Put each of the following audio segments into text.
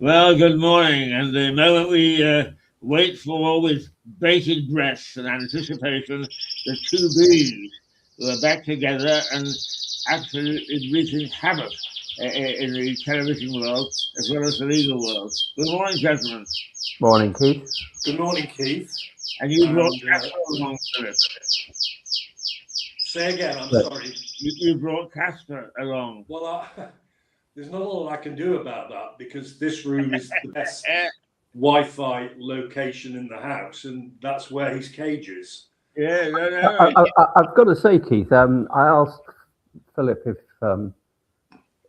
Well, good morning. And the moment we wait for with bated breath and anticipation, the two bees who are back together and absolutely wreaking havoc in the television world as well as the legal world. Good morning, gentlemen. Morning, Keith. Good morning, Keith. And you brought And, Casper along, Philip. Say again, I'm But- sorry. You brought Casper along. Well, there's not a lot I can do about that because this room is the best Eh, Wi-Fi location in the house, and that's where his cage is. yeah, no, I, no. I've got to say, Keith, I asked Philip if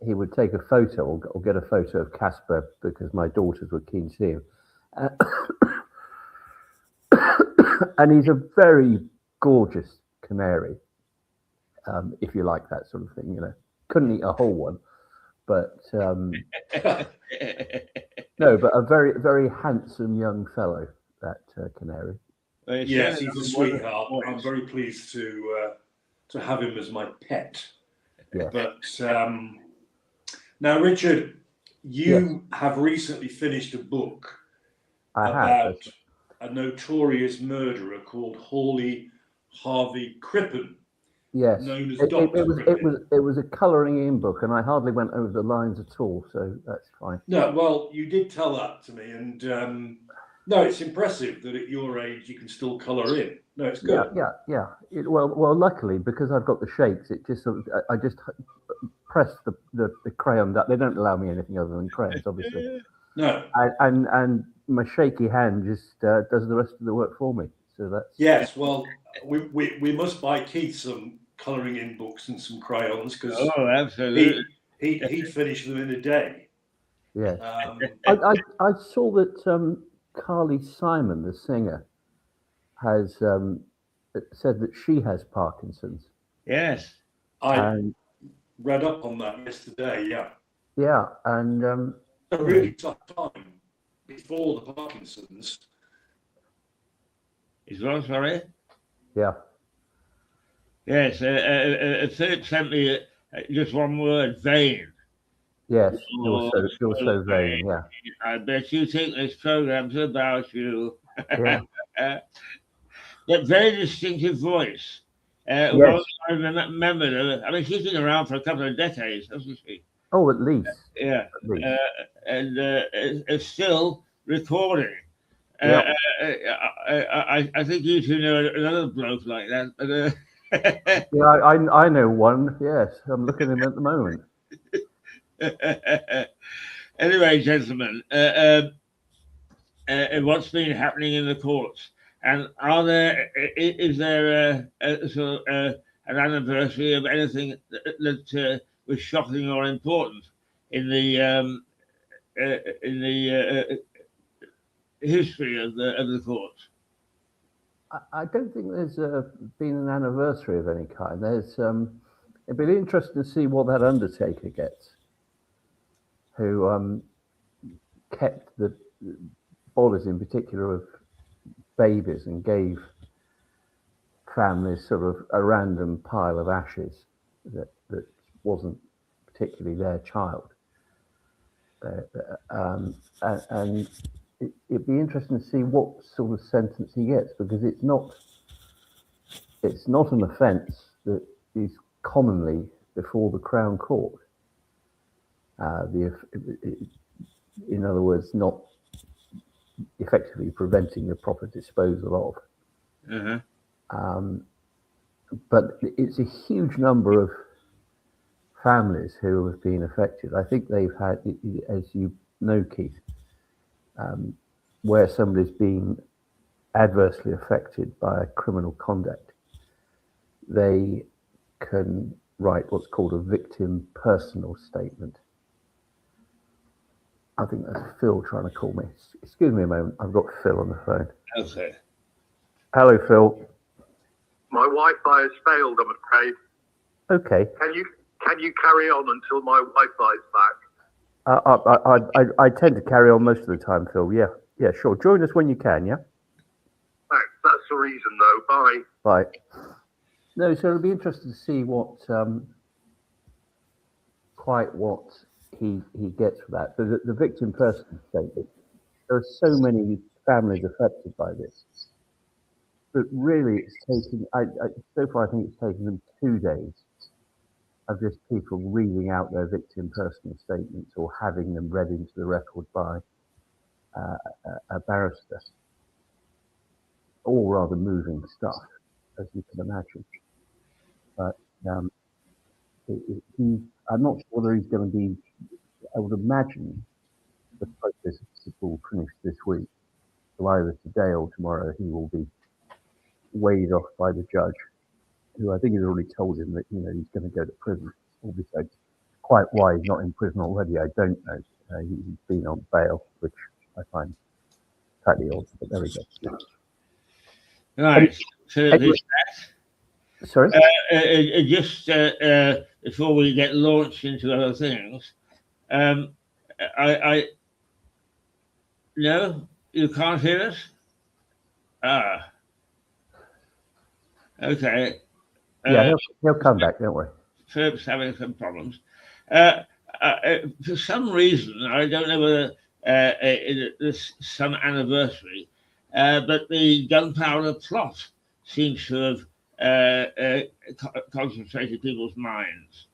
he would take a photo or get a photo of Casper because my daughters were keen to see him. And he's a very gorgeous canary, if you like that sort of thing. You know, couldn't eat a whole one, but no, but a very, very handsome young fellow, that canary. Well, it's Yes, certainly he's a got wonderful sweetheart. voice. I'm very pleased to have him as my pet. Yeah. But now, Richard, you have recently finished a book I have. about a notorious murderer called Hawley Harvey Crippen, Yes. known as It Dr. was Crippen. it was a colouring in book, and I hardly went over the lines at all, so that's fine. No, well, you did tell that to me, and no, it's impressive that at your age you can still colour in. No, it's good. Yeah. Well, luckily because I've got the shakes, it just sort of I just press the crayon. That they don't allow me anything other than crayons, obviously, No, and my shaky hand just does the rest of the work for me. So that's yes, well, we must buy Keith some colouring in books and some crayons because Oh, absolutely. he'd finish them in a day. yeah. Um, I saw that Carly Simon, the singer, has said that she has Parkinson's, Yes. I and read up on that yesterday. Yeah, yeah, and a really tough time before the Parkinson's. Is well, sorry? yeah. Yes. Philip sent me just one word, vain. Yes, you're so vain. Yeah, I bet you think this program's about you. yeah. That very distinctive voice. Yes. Well, I remember her. I mean, she's been around for a couple of decades, hasn't she? Oh, at least. Yeah. At least. And it's still recording. Yeah. I think you two know another bloke like that. But, Yeah, I know one. Yes, I'm looking at him at the moment. anyway, gentlemen, what's been happening in the courts, and is there a sort of an anniversary of anything that was shocking or important in the history of the courts? I don't think there's been an anniversary of any kind. There's it'd be interesting to see what that Undertaker gets, who kept the bodies, in particular of babies, and gave families sort of a random pile of ashes that wasn't particularly their child. And it'd be interesting to see what sort of sentence he gets, because it's not an offence that is commonly before the Crown Court. In other words, not effectively preventing the proper disposal of. Uh-huh. But it's a huge number of families who have been affected. I think they've had, as you know, Keith, where somebody's been adversely affected by a criminal conduct, they can write what's called a victim personal statement. I think that's Phil trying to call me. Excuse me a moment. I've got Phil on the phone. Okay. Hello, Phil. My Wi-Fi has failed, I'm afraid. Okay. Can you carry on until my Wi-Fi is back? I tend to carry on most of the time, Phil. Yeah, sure. Join us when you can. Yeah. Thanks. That's the reason, though. Bye. Bye. No, so it'll be interesting to see what he gets for that. But the victim person statement, there are so many families affected by this. But really, it's taken, so far I think it's taken them 2 days of just people reading out their victim personal statements or having them read into the record by a barrister. All rather moving stuff, as you can imagine. But I'm not sure whether he's going to be, I would imagine the process will finish this week. So either today or tomorrow he will be weighed off by the judge, who I think has already told him that, you know, he's going to go to prison. Obviously, quite why he's not in prison already, I don't know. He's been on bail, which I find slightly odd, but there we go. Right. So Sorry? just before we get launched into other things, I no, you can't hear us? Ah. Okay. Yeah, he'll come back, don't worry. Philip's having some problems. For some reason, I don't know whether there's some anniversary, but the gunpowder plot seems to have concentrated people's minds.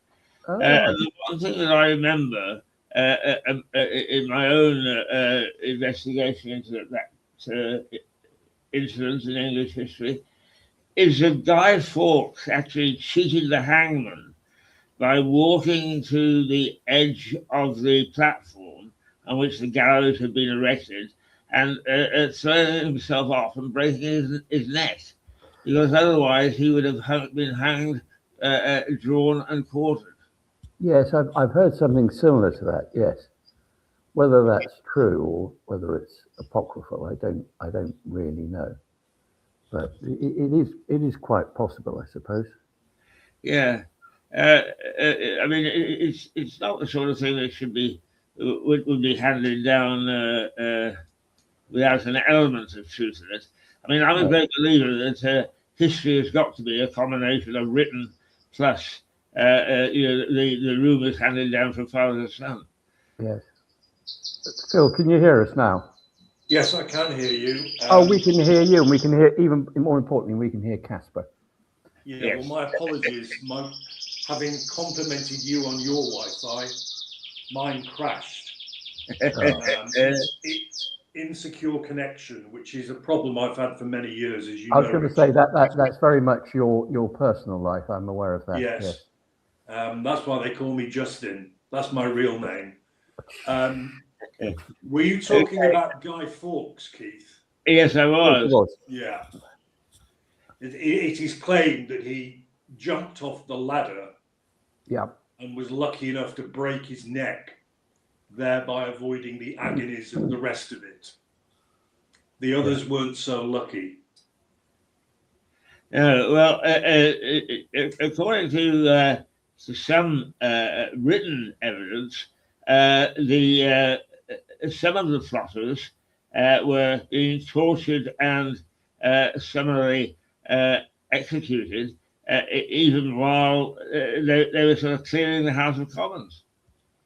Oh, The one thing that I remember in my own investigation into that incident in English history is that Guy Fawkes actually cheated the hangman by walking to the edge of the platform on which the gallows had been erected and throwing himself off and breaking his neck, because otherwise he would have been hanged, drawn and quartered. yes, I've heard something similar to that. Yes, whether that's true or whether it's apocryphal, I don't really know. But it is quite possible, I suppose. Yeah, I mean, it's not the sort of thing that would be handed down without an element of truth in it. I mean, I'm a great believer that history has got to be a combination of written plus the rumours handed down from father to son. Yes. Phil, can you hear us now? Yes, I can hear you. We can hear you, and we can hear, even more importantly, we can hear Casper. Yeah, yes. Well, my apologies. Having complimented you on your Wi-Fi, mine crashed. It's insecure connection, which is a problem I've had for many years, as you know. I was going to say that's very much your personal life. I'm aware of that. Yes. That's why they call me Justin. That's my real name. Were you talking about Guy Fawkes, Keith? Yes, I was. Yeah. It is claimed that he jumped off the ladder and was lucky enough to break his neck, thereby avoiding the agonies of the rest of it. The others weren't so lucky. Well, according to some written evidence, some of the plotters were being tortured and summarily executed, even while they were sort of clearing the House of Commons.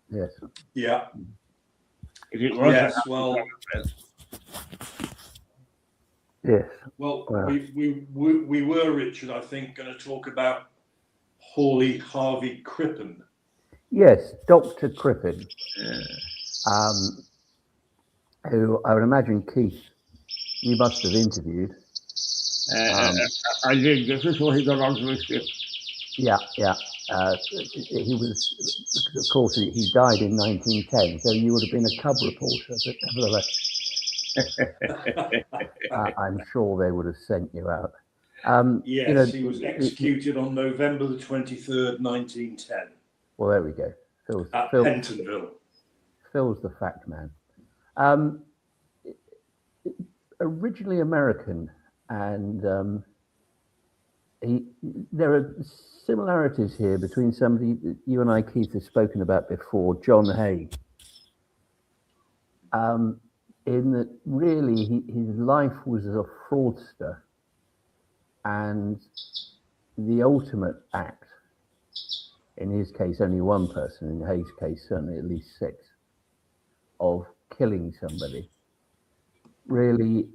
Yes. Yeah. If it was yes. Well. Yes. Well, we were, Richard, I think, going to talk about Hawley Harvey Crippen. Yes, Dr. Crippen, who I would imagine, Keith, you must have interviewed. I did, just before he got onto the ship. Yeah. He was, of course, he died in 1910, so you would have been a cub reporter, but nevertheless, I'm sure they would have sent you out. Yes, he was executed on November the 23rd, 1910. Well, there we go. At Pentonville. Phil's the fact man. Originally American, and there are similarities here between somebody that you and I, Keith, have spoken about before, John Hay. In that really his life was as a fraudster, and the ultimate act in his case only one person, in Hayes' case certainly at least 6, of killing somebody, really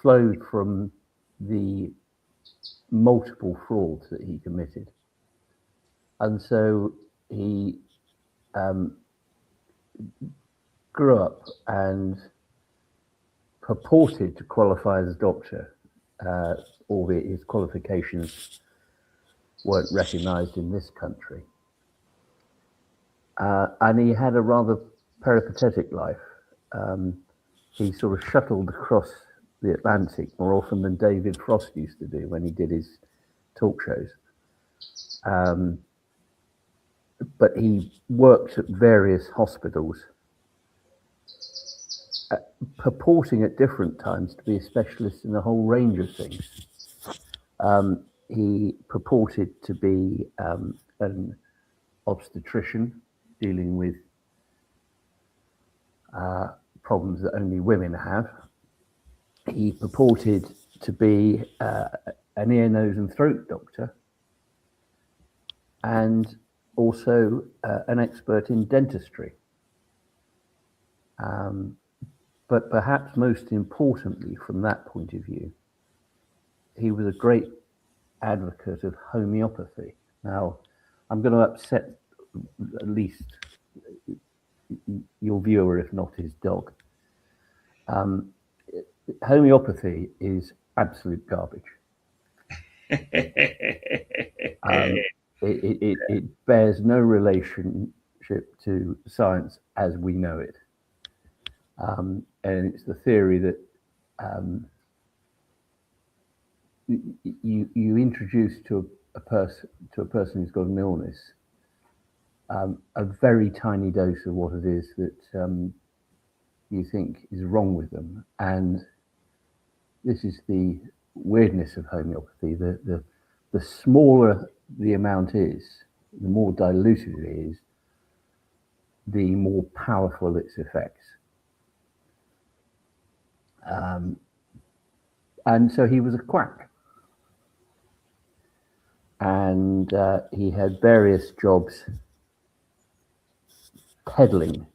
flowed from the multiple frauds that he committed. And so he grew up and purported to qualify as a doctor, albeit his qualifications weren't recognized in this country. And he had a rather peripatetic life. He sort of shuttled across the Atlantic more often than David Frost used to do when he did his talk shows. But he worked at various hospitals, purporting at different times to be a specialist in a whole range of things. He purported to be an obstetrician dealing with problems that only women have. He purported to be an ear, nose and throat doctor, and also an expert in dentistry. But perhaps most importantly, from that point of view, he was a great advocate of homeopathy. Now, I'm going to upset at least your viewer, if not his dog. Homeopathy is absolute garbage. It bears no relationship to science as we know it. And it's the theory that you introduce to a person who's got an illness a very tiny dose of what it is that you think is wrong with them, and this is the weirdness of homeopathy. The smaller the amount is, the more diluted it is, the more powerful its effects. And so he was a quack. And he had various jobs peddling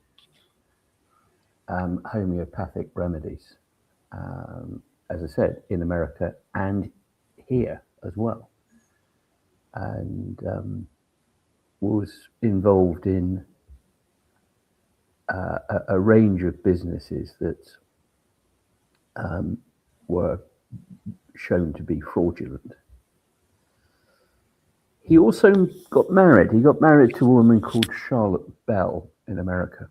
homeopathic remedies, as I said, in America and here as well. And was involved in a range of businesses that were shown to be fraudulent. He also got married. He got married to a woman called Charlotte Bell in America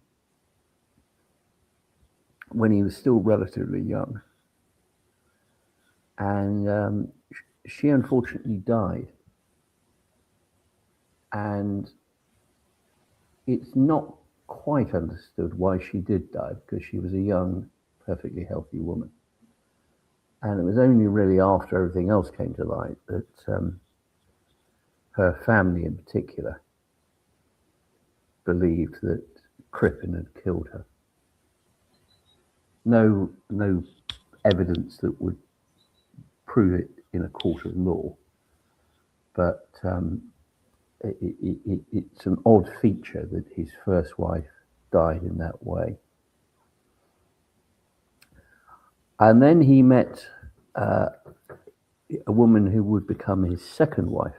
when he was still relatively young. And she unfortunately died. And it's not quite understood why she did die, because she was a young, perfectly healthy woman. And it was only really after everything else came to light that her family in particular believed that Crippen had killed her. No evidence that would prove it in a court of law, but it's an odd feature that his first wife died in that way. And then he met a woman who would become his second wife.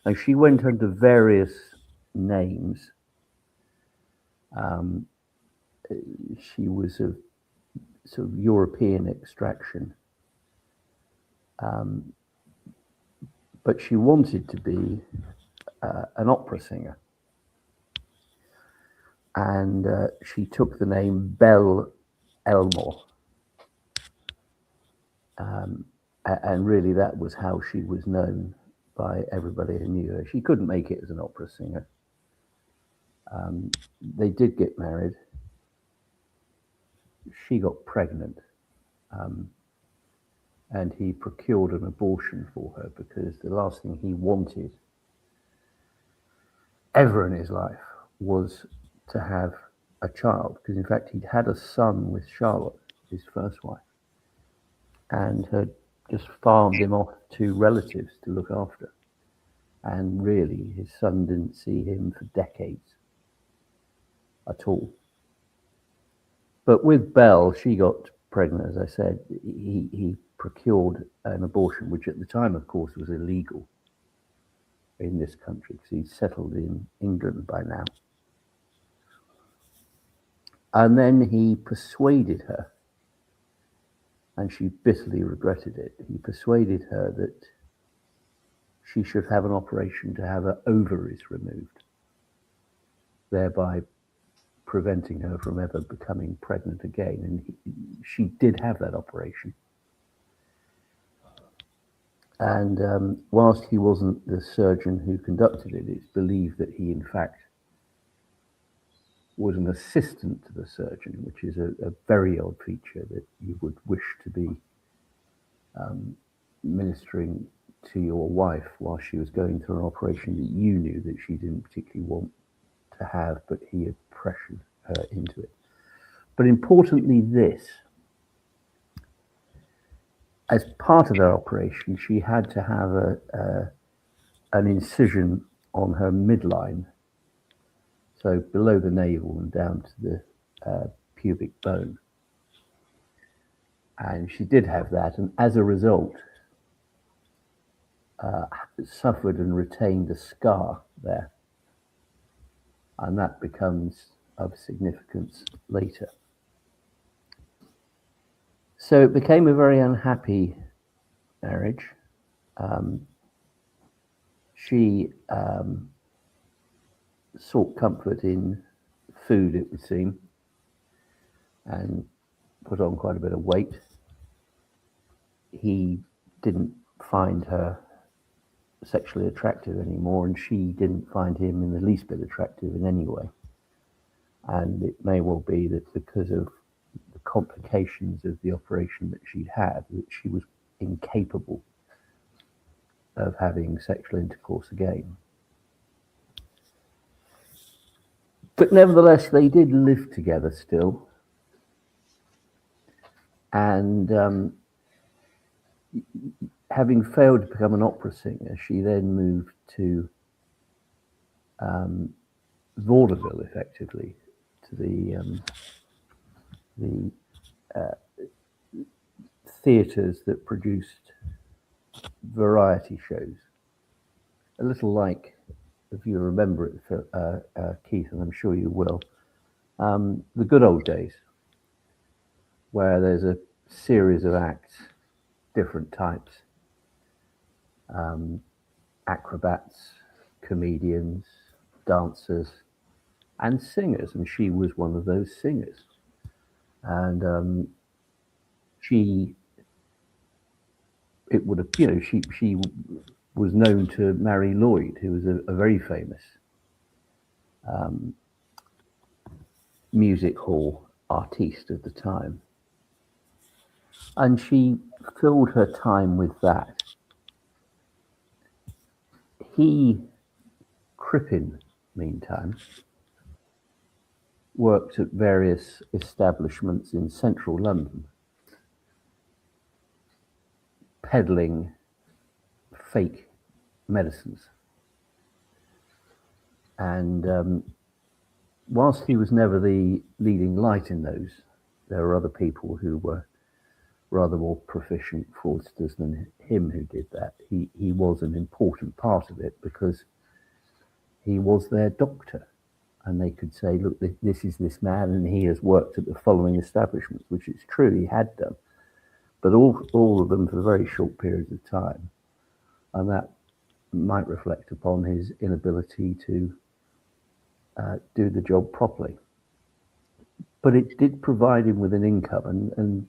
And she went under various names. She was of sort of European extraction. But she wanted to be an opera singer. And she took the name Belle Elmore. And really that was how she was known by everybody who knew her. She couldn't make it as an opera singer. They did get married. She got pregnant. And he procured an abortion for her because the last thing he wanted ever in his life was to have a child. Because in fact, he'd had a son with Charlotte, his first wife, and had just farmed him off to relatives to look after. And really, his son didn't see him for decades at all. But with Belle, she got pregnant, as I said. He procured an abortion, which at the time, of course, was illegal in this country because he'd settled in England by now. And then he persuaded her, and she bitterly regretted it. He persuaded her that she should have an operation to have her ovaries removed, thereby preventing her from ever becoming pregnant again. And she did have that operation. And whilst he wasn't the surgeon who conducted it, it's believed that he, in fact, was an assistant to the surgeon, which is a very odd feature that you would wish to be ministering to your wife while she was going through an operation that you knew that she didn't particularly want to have, but he had pressured her into it. But importantly, this, as part of that operation, she had to have an incision on her midline, so below the navel and down to the pubic bone. And she did have that, and as a result, suffered and retained a scar there. And that becomes of significance later. So it became a very unhappy marriage. She sought comfort in food, it would seem, and put on quite a bit of weight. He didn't find her sexually attractive anymore, and she didn't find him in the least bit attractive in any way. And it may well be that because of the complications of the operation that she had, that she was incapable of having sexual intercourse again. But nevertheless, they did live together still. And having failed to become an opera singer, she then moved to vaudeville, effectively, to the theatres that produced variety shows. A little like, if you remember it, Keith, and I'm sure you will, the good old days, where there's a series of acts, different types, acrobats, comedians, dancers, and singers, and she was one of those singers. And she was known to Mary Lloyd, who was a very famous music hall artiste of the time. And she filled her time with that. Crippen, meantime, worked at various establishments in central London, peddling fake medicines. And whilst he was never the leading light in those, there were other people who were rather more proficient fraudsters than him who did that. He was an important part of it because he was their doctor, and they could say, look, this is this man, and he has worked at the following establishments, which is true, he had done, but all of them for very short periods of time. And that might reflect upon his inability to do the job properly. But it did provide him with an income, and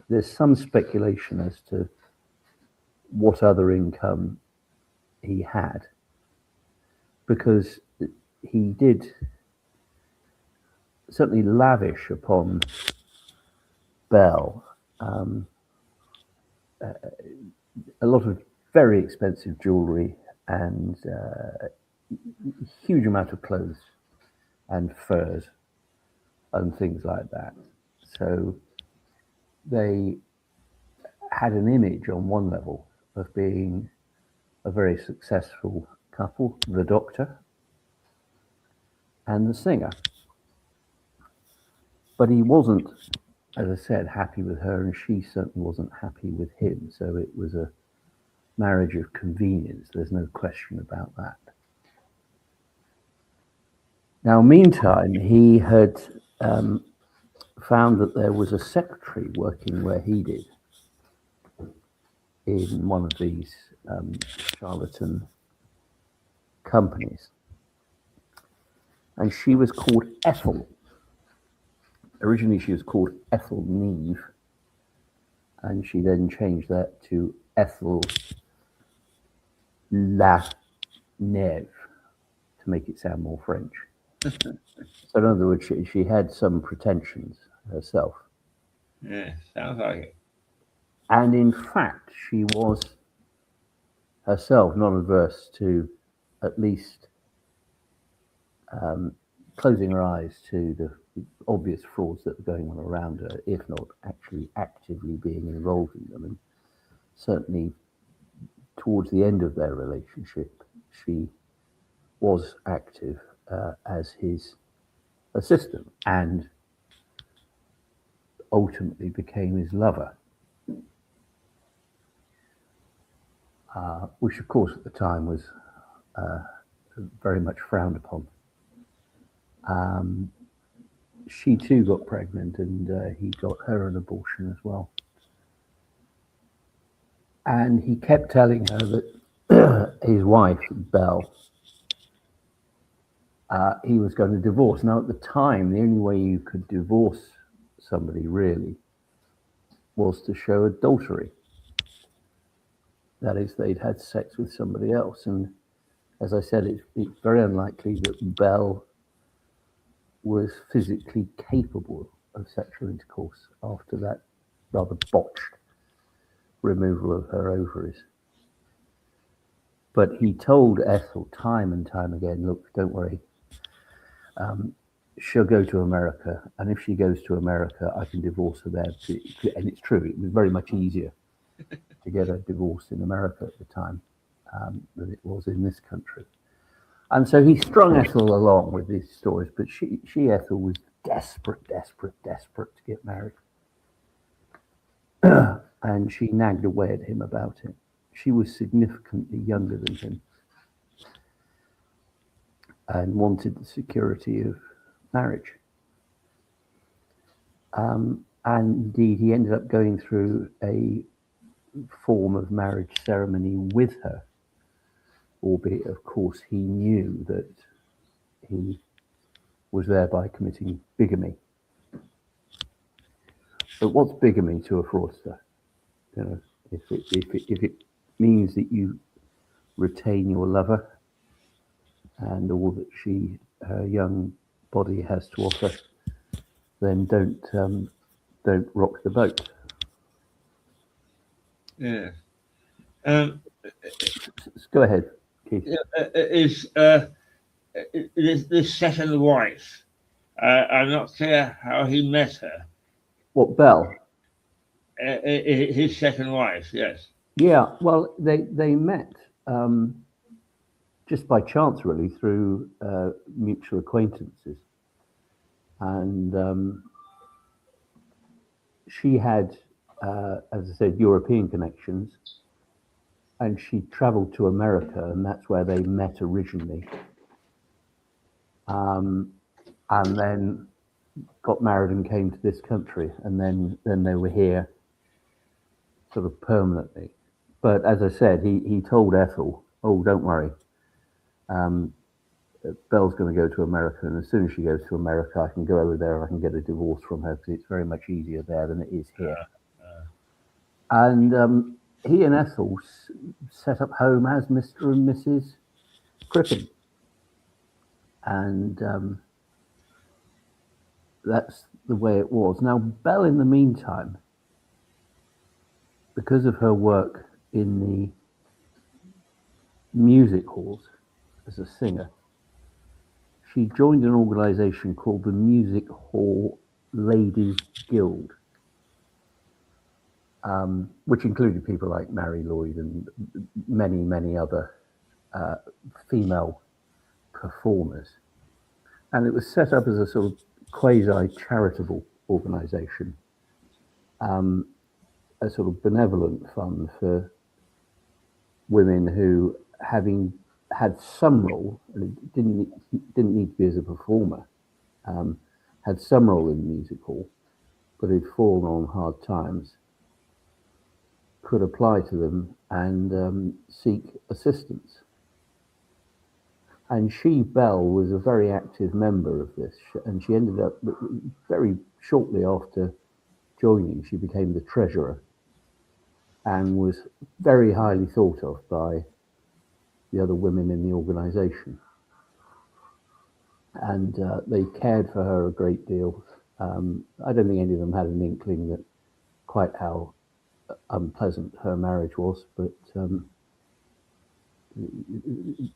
there's some speculation as to what other income he had, because he did certainly lavish upon Belle a lot of very expensive jewelry and a huge amount of clothes and furs and things like that. So they had an image on one level of being a very successful couple, the doctor and the singer. But he wasn't, as I said, happy with her, and she certainly wasn't happy with him. So it was a marriage of convenience. There's no question about that. Now, meantime, he had found that there was a secretary working where he did in one of these charlatan companies. And she was called Ethel. Originally, she was called Ethel Neve, and she then changed that to Ethel La Neve to make it sound more French. So in other words, she had some pretensions herself. Yeah, sounds like it. And in fact, she was herself not averse to at least closing her eyes to the obvious frauds that were going on around her, if not actually actively being involved in them. And certainly towards the end of their relationship, she was active as his assistant and ultimately became his lover, which of course at the time was very much frowned upon. She too got pregnant, and he got her an abortion as well. And he kept telling her that his wife, Belle, he was going to divorce. Now, at the time, the only way you could divorce somebody really was to show adultery. That is, they'd had sex with somebody else. And as I said, it's very unlikely that Belle was physically capable of sexual intercourse after that rather botched removal of her ovaries. But he told Ethel time and time again, look, don't worry, she'll go to America, and if she goes to America, I can divorce her there. And it's true, it was very much easier to get a divorce in America at the time than it was in this country. And so he strung Ethel along with these stories, but she Ethel, was desperate to get married. And she nagged away at him about it. She was significantly younger than him and wanted the security of marriage. And indeed, he ended up going through a form of marriage ceremony with her, albeit, of course, he knew that he was thereby committing bigamy. But what's bigamy to a fraudster? You know, if it means that you retain your lover and all that her young body has to offer, then don't rock the boat. Yeah. Go ahead, Keith. Is this second wife? I'm not clear how he met her. What, Belle? His second wife, yes. Yeah, well, they met just by chance, really, through mutual acquaintances. And she had, as I said, European connections, and she traveled to America, and that's where they met originally. And then got married and came to this country, and then they were here sort of permanently. But as I said, he told Ethel, oh, don't worry, Belle's going to go to America, and as soon as she goes to America, I can go over there and I can get a divorce from her, because it's very much easier there than it is here. And he and Ethel set up home as Mr. and Mrs. Crippen. And that's the way it was. Now, Belle, in the meantime, because of her work in the music halls as a singer, she joined an organization called the Music Hall Ladies Guild. which included people like Mary Lloyd and many other female performers. And it was set up as a sort of quasi-charitable organisation, a sort of benevolent fund for women who, having had some role, and it didn't need to be as a performer, had some role in the music hall, but had fallen on hard times, could apply to them and seek assistance. And she, Belle, was a very active member of this, and she ended up very shortly after joining, she became the treasurer and was very highly thought of by the other women in the organisation. And they cared for her a great deal. I don't think any of them had an inkling that quite how unpleasant her marriage was, but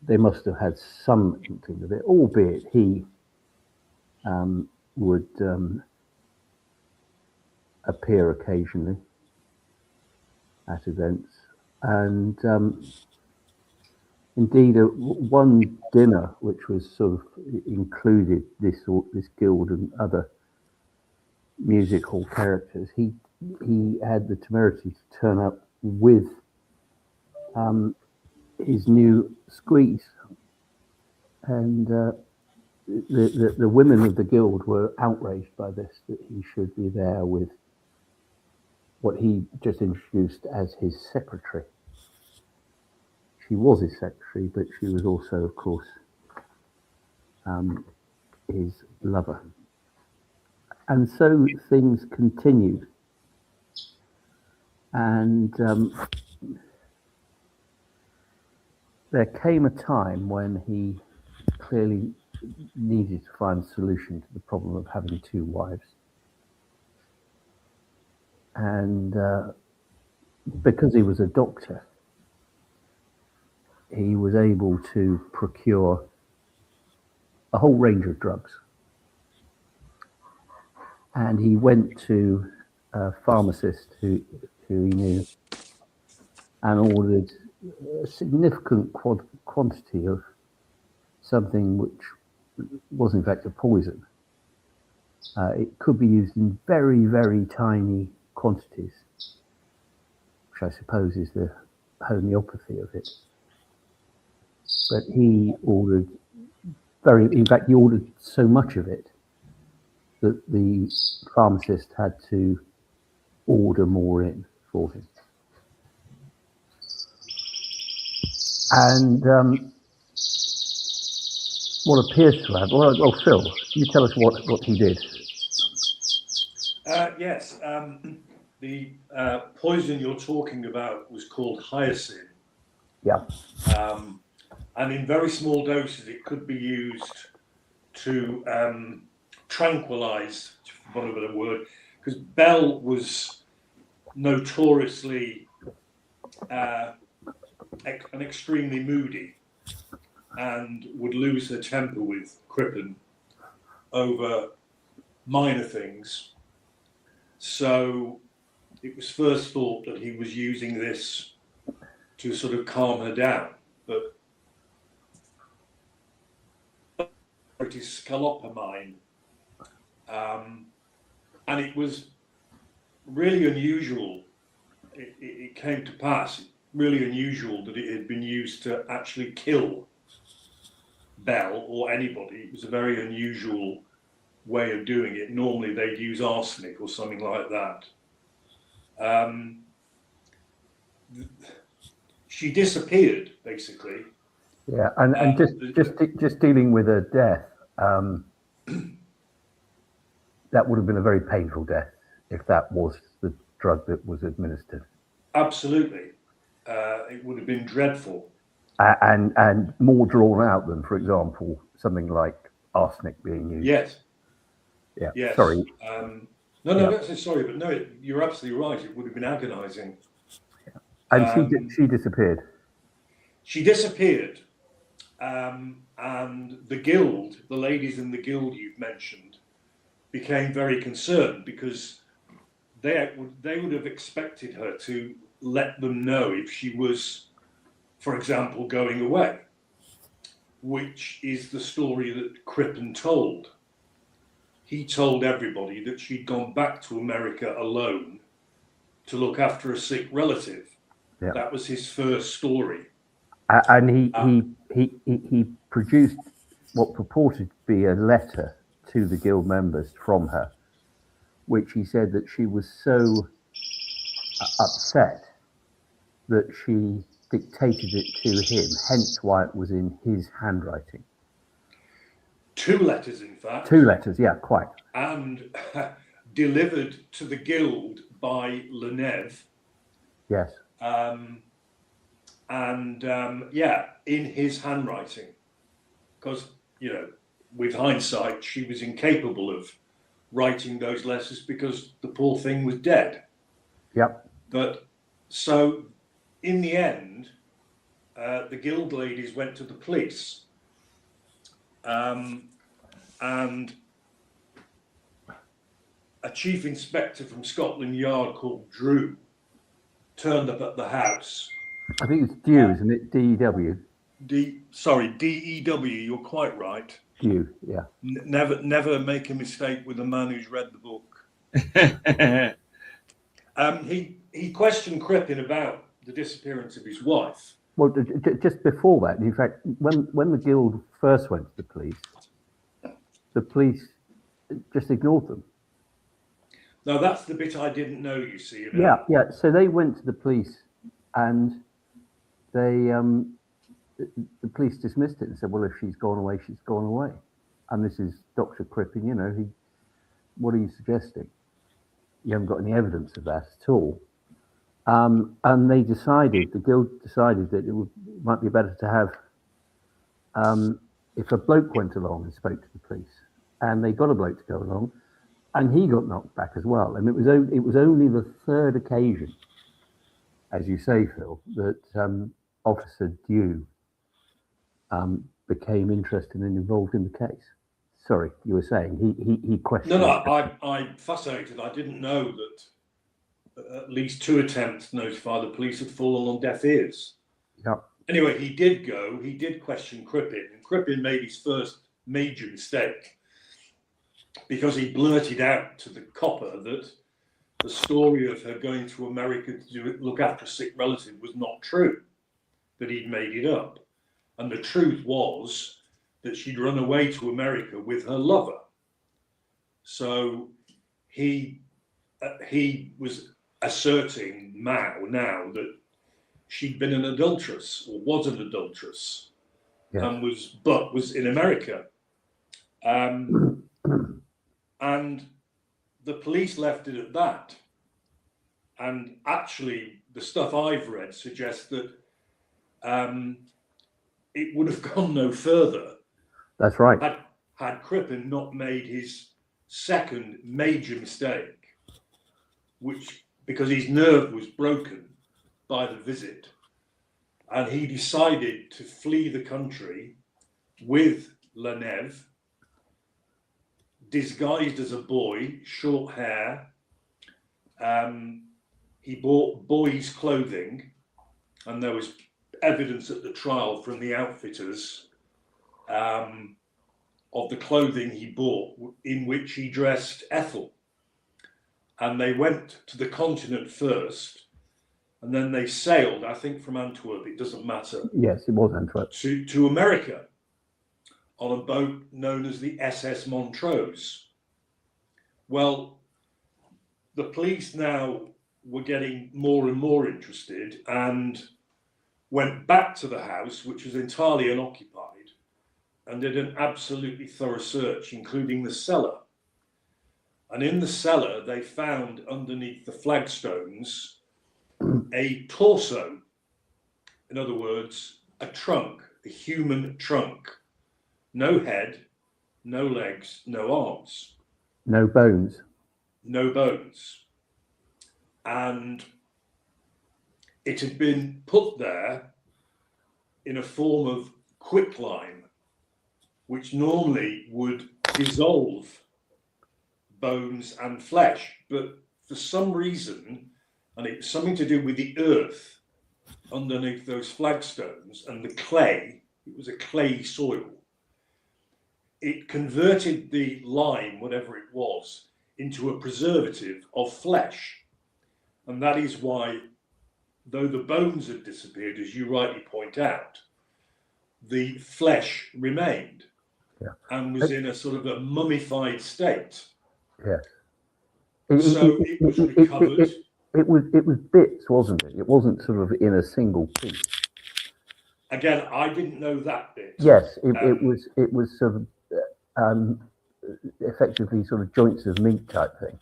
they must have had some inkling of it, albeit he would appear occasionally at events. And indeed, one dinner, which was sort of included this guild and other music hall characters, he had the temerity to turn up with his new squeeze, and the women of the guild were outraged by this, that he should be there with what he just introduced as his secretary. She was his secretary, but she was also, of course, his lover. And so things continued. And there came a time when he clearly needed to find a solution to the problem of having two wives. And because he was a doctor, he was able to procure a whole range of drugs. And he went to a pharmacist who he knew and ordered a significant quantity of something which was in fact a poison. It could be used in very, very tiny quantities, which I suppose is the homeopathy of it. But he ordered he ordered so much of it that the pharmacist had to order more in for him. And what appears to have, well, Phil, can you tell us what he did? Yes, the poison you're talking about was called hyoscine. Yeah. And in very small doses, it could be used to tranquilize, for want of a better word, because Belle was notoriously and extremely moody and would lose her temper with Crippen over minor things. So it was first thought that he was using this to sort of calm her down, but it is scolopamine, and it was really unusual. It came to pass, really unusual, that it had been used to actually kill Belle or anybody. It was a very unusual way of doing it. Normally they'd use arsenic or something like that. She disappeared, basically. Yeah, and just dealing with her death, that would have been a very painful death if that was the drug that was administered. Absolutely, it would have been dreadful. And more drawn out than, for example, something like arsenic being used. Yes. Yeah. Yes. Sorry. No, don't say sorry, but no, you're absolutely right. It would have been agonising. Yeah. And she disappeared. She disappeared, and the guild, the ladies in the guild you've mentioned, became very concerned because they would have expected her to let them know if she was, for example, going away, which is the story that Crippen told. He told everybody that she'd gone back to America alone to look after a sick relative. Yeah. That was his first story. And he produced what purported to be a letter to the guild members from her, which he said that she was so upset that she dictated it to him, hence why it was in his handwriting. 2 letters, in fact. 2 letters, yeah, quite. And delivered to the guild by Lenève. Yes. In his handwriting. Because, with hindsight, she was incapable of writing those letters because the poor thing was dead. Yep. But so in the end, the guild ladies went to the police. And a chief inspector from Scotland Yard called Drew turned up at the house. I think it's Dew, isn't it? DEW. DEW, you're quite right. Dew, yeah. Never make a mistake with a man who's read the book. He questioned Crippen about the disappearance of his wife. Well, just before that, in fact, when the guild first went to the police just ignored them. Now, that's the bit I didn't know, you see. Yeah. So they went to the police and the police dismissed it and said, well, if she's gone away, she's gone away. And this is Dr. Crippen, what are you suggesting? You haven't got any evidence of that at all. And the guild decided that it might be better to have, if a bloke went along and spoke to the police, and they got a bloke to go along, and he got knocked back as well. And it was only the 3rd occasion, as you say, Phil, that Officer Dew became interested and involved in the case. Sorry, you were saying he questioned. No, I'm fascinated. I didn't know that at least 2 attempts to notify the police had fallen on deaf ears. Yeah. Anyway, he did question Crippen, and Crippen made his first major mistake because he blurted out to the copper that the story of her going to America to look after a sick relative was not true, that he'd made it up. And the truth was that she'd run away to America with her lover. So he was asserting now that she'd been an adulteress or was an adulteress, yeah. and was in America. And the police left it at that. And actually, the stuff I've read suggests that it would have gone no further. That's right. Had Crippen not made his second major mistake, because his nerve was broken by the visit, and he decided to flee the country with Lenève, disguised as a boy, short hair. He bought boys' clothing, and there was evidence at the trial from the outfitters of the clothing he bought in which he dressed Ethel. And they went to the continent first, and then they sailed, I think from Antwerp, it doesn't matter. Yes, it was Antwerp. To America on a boat known as the SS Montrose. Well, the police now were getting more and more interested and went back to the house, which was entirely unoccupied, and did an absolutely thorough search, including the cellar. And in the cellar, they found underneath the flagstones a torso. In other words, a trunk, a human trunk. No head, no legs, no arms. No bones. No bones. And it had been put there in a form of quicklime, which normally would dissolve bones and flesh. But for some reason, and it's something to do with the earth underneath those flagstones and the clay, it was a clay soil. It converted the lime, whatever it was, into a preservative of flesh. And that is why, though the bones had disappeared, as you rightly point out, the flesh remained and was in a sort of a mummified state. Yes. So it was recovered. It was bits, wasn't it? It wasn't sort of in a single piece. Again, I didn't know that bit. Yes, it was sort of effectively sort of joints of meat type thing.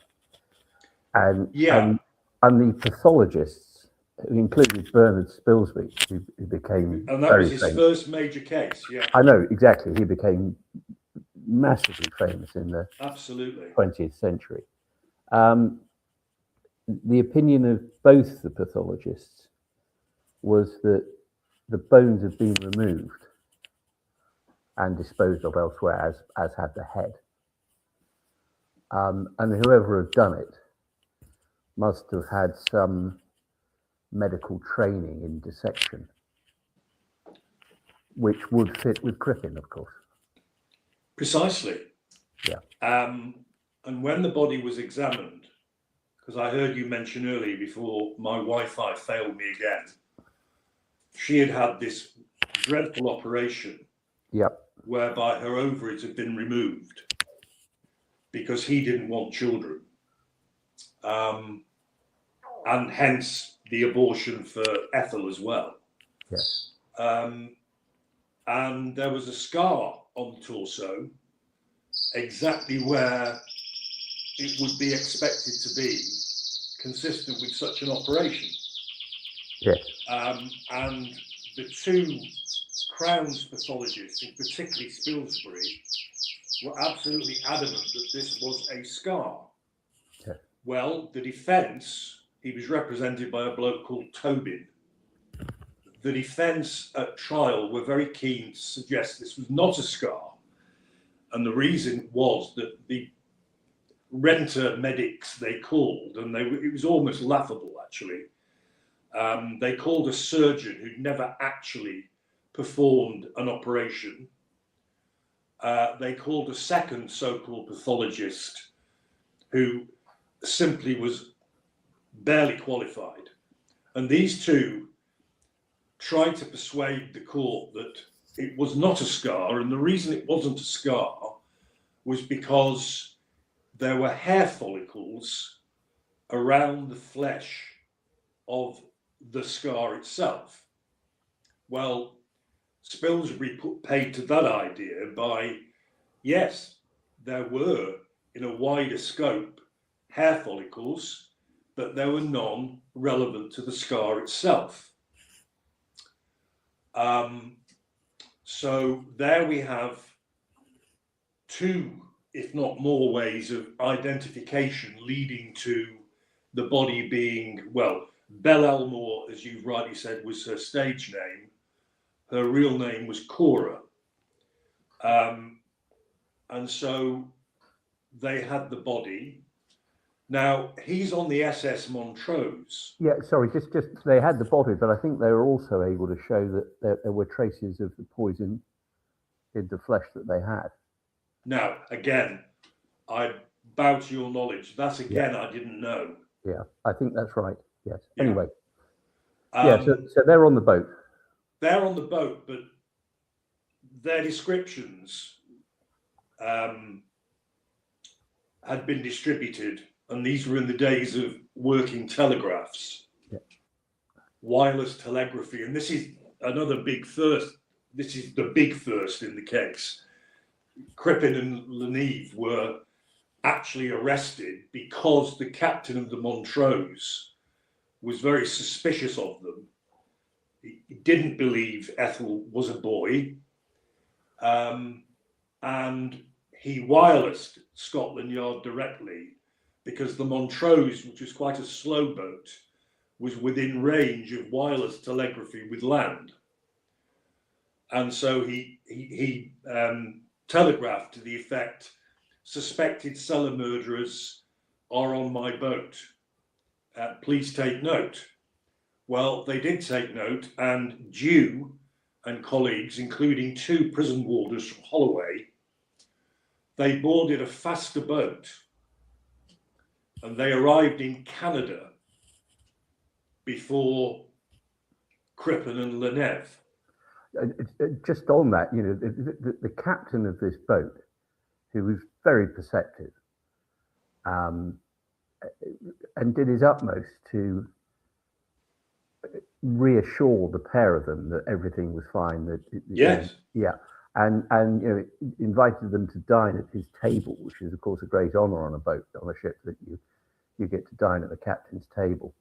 And the pathologists, who included Bernard Spilsby, who became and that was his first major case. Yeah, I know exactly. He became massively famous in the 20th century. The opinion of both the pathologists was that the bones had been removed and disposed of elsewhere, as had the head. And whoever had done it must have had some medical training in dissection, which would fit with Crippen, of course. Precisely. Yeah. And when the body was examined, because I heard you mention earlier before my Wi-Fi failed me again, she had had this dreadful operation whereby her ovaries had been removed because he didn't want children. And hence the abortion for Ethel as well. Yes. And there was a scar on the torso, exactly where it would be expected to be, consistent with such an operation. Yes. And the two Crown's pathologists, and particularly Spilsbury, were absolutely adamant that this was a scar. Yes. Well, the defence, he was represented by a bloke called Tobin. The defence at trial were very keen to suggest this was not a scar. And the reason was that the renter medics, they called, and it was almost laughable actually. They called a surgeon who'd never actually performed an operation. They called a second so-called pathologist who simply was barely qualified. And these two tried to persuade the court that it was not a scar, and the reason it wasn't a scar was because there were hair follicles around the flesh of the scar itself. Well, Spilsbury put paid to that idea by, yes, there were, in a wider scope, hair follicles, but they were non-relevant to the scar itself. So there we have two, if not more, ways of identification leading to the body being, well, Belle Elmore, as you've rightly said, was her stage name. Her real name was Cora. And so they had the body. Now, he's on the SS Montrose. Yeah, sorry, just they had the body, but I think they were also able to show that there were traces of the poison in the flesh that they had. Now, again, I bow to your knowledge. That's again, I didn't know. Yeah, I think that's right. Yes. Yeah. Anyway. So they're on the boat. They're on the boat, but their descriptions had been distributed, and these were in the days of working telegraphs, wireless telegraphy, and this is another big first. This is the big first in the case. Crippen and Leneve were actually arrested because the captain of the Montrose was very suspicious of them. He didn't believe Ethel was a boy, and he wirelessed Scotland Yard directly because the Montrose, which was quite a slow boat, was within range of wireless telegraphy with land. And so he telegraphed to the effect, suspected cellar murderers are on my boat. please take note. Well, they did take note, and Dew and colleagues, including 2 prison warders from Holloway, they boarded a faster boat and they arrived in Canada before Crippen and Lenève. Just on that, you know, the captain of this boat, who was very perceptive, and did his utmost to reassure the pair of them that everything was fine. That yes, yeah, and you know, invited them to dine at his table, which is of course a great honour on a boat, on a ship, that you get to dine at the captain's table.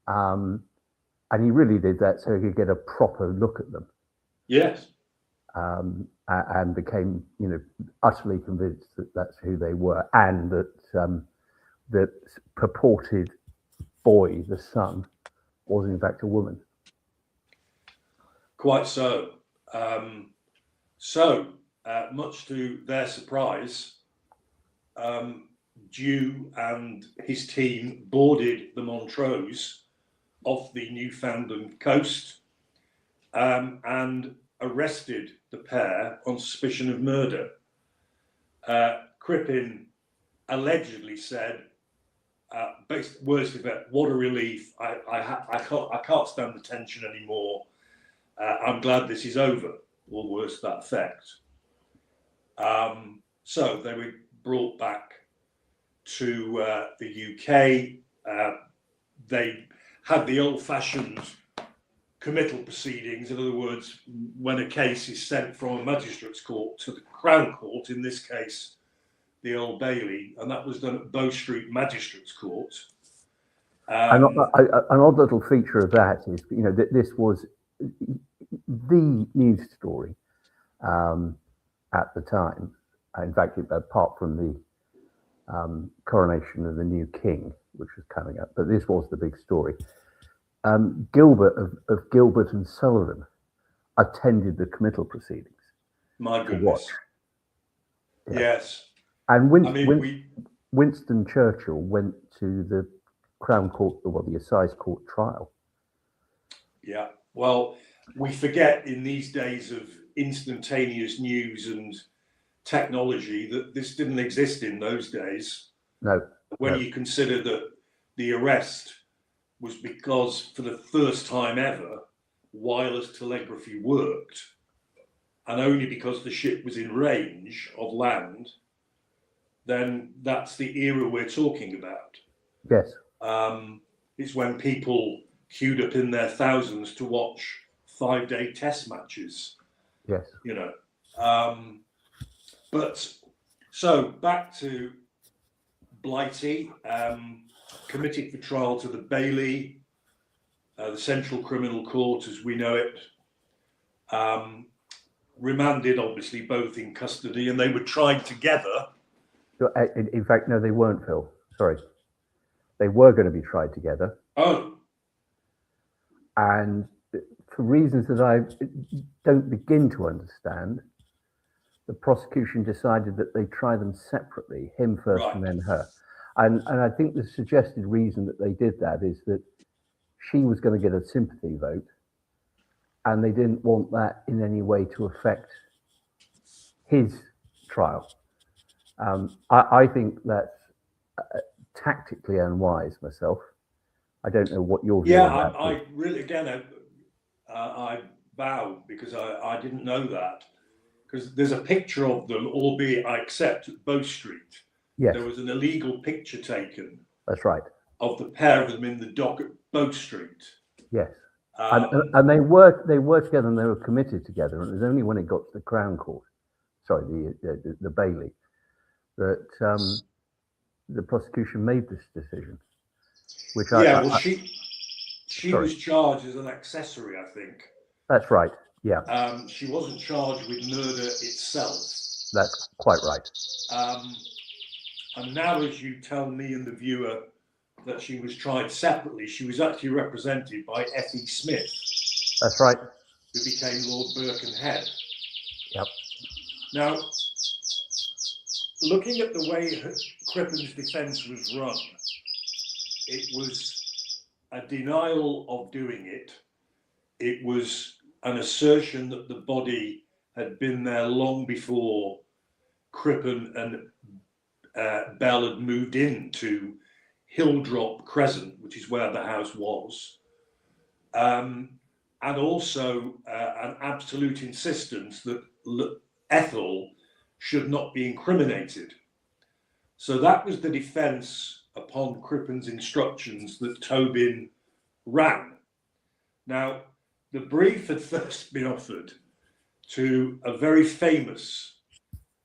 And he really did that so he could get a proper look at them. Yes. And became, you know, utterly convinced that that's who they were, and that that purported boy, the son, was in fact a woman. Quite so. Much to their surprise, Dew and his team boarded the Montrose off the Newfoundland coast and arrested the pair on suspicion of murder. Crippen allegedly said, words to that, "What a relief! I can't stand the tension anymore. I'm glad this is over," or worse to that effect. So they were brought back to the UK. They had the old-fashioned committal proceedings. In other words, when a case is sent from a magistrate's court to the Crown Court, in this case, the Old Bailey, and that was done at Bow Street Magistrates Court. An odd little feature of that is, you know, that this was the news story at the time. In fact, apart from the coronation of the new king, which was coming up, but this was the big story. Gilbert of Gilbert and Sullivan attended the committal proceedings. My goodness. Yeah. Yes. And Winston Churchill went to the Crown Court, well, the Assize Court trial. Yeah. Well, we forget in these days of instantaneous news and technology that this didn't exist in those days. No. When you consider that the arrest was because, for the first time ever, wireless telegraphy worked, and only because the ship was in range of land, then that's the era we're talking about. Yes. It's when people queued up in their thousands to watch 5-day test matches. Yes. You know. But so back to Blighty, committed for trial to the Bailey, the Central Criminal Court as we know it. Remanded, obviously, both in custody, and they were tried together. In fact, no, they weren't, Phil. Sorry. They were going to be tried together. Oh. And for reasons that I don't begin to understand, the prosecution decided that they try them separately, him first Right. and then her. And I think the suggested reason that they did that is that she was going to get a sympathy vote, and they didn't want that in any way to affect his trial. I think that's tactically unwise myself. I don't know what your view on that is. I really, again, I bow because I didn't know that. Because there's a picture of them, albeit I accept at Bow Street. Yes. There was an illegal picture taken. That's right. Of the pair of them in the dock at Bow Street. Yes. And they were together, and they were committed together. And it was only when it got to the Crown Court, sorry, the Bailey, that the prosecution made this decision. Which she was charged as an accessory, I think. That's right. Yeah. She wasn't charged with murder itself. That's quite right. And now, as you tell me and the viewer that she was tried separately, she was actually represented by F.E. Smith. That's right. Who became Lord Birkenhead. Yep. Now, looking at the way Crippen's defence was run, it was a denial of doing it. It was an assertion that the body had been there long before Crippen and Bell had moved into Hilldrop Crescent, which is where the house was, and also an absolute insistence that Ethel should not be incriminated. So that was the defence upon Crippen's instructions that Tobin ran. Now, the brief had first been offered to a very famous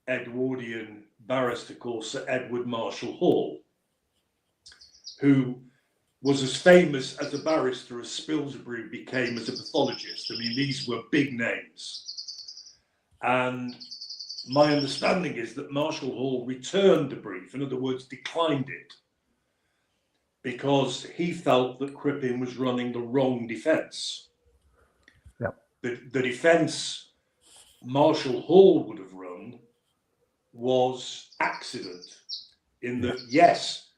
Edwardian barrister called Sir Edward Marshall Hall, who was as famous as a barrister as Spilsbury became as a pathologist. I mean, these were big names. And my understanding is that Marshall Hall returned the brief, in other words, declined it, because he felt that Crippen was running the wrong defence. Yep. The defence Marshall Hall would have run was accident, in that, yes,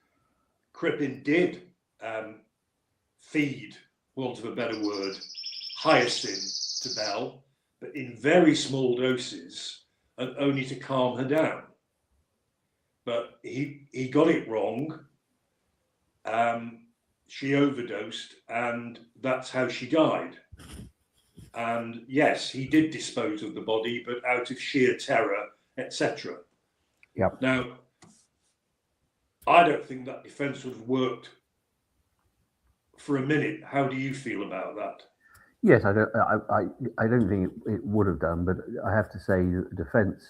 Crippen did feed, for want of a better word, hyoscine to Bell, but in very small doses and only to calm her down. But he got it wrong. She overdosed, and that's how she died. And yes, he did dispose of the body, but out of sheer terror, etc. Yep. Now, I don't think that defence would have worked for a minute. How do you feel about that? Yes, I don't think it would have done, but I have to say that the defence,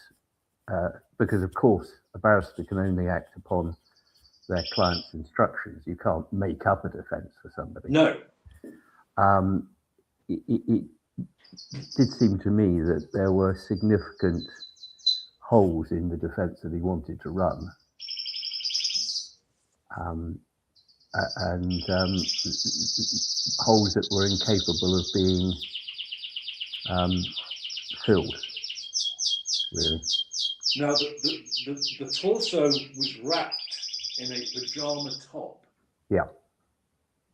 because of course a barrister can only act upon their client's instructions. You can't make up a defence for somebody. No. It did seem to me that there were significant holes in the defence that he wanted to run. And holes that were incapable of being filled, really. Now, the torso was wrapped in a pyjama top. Yeah.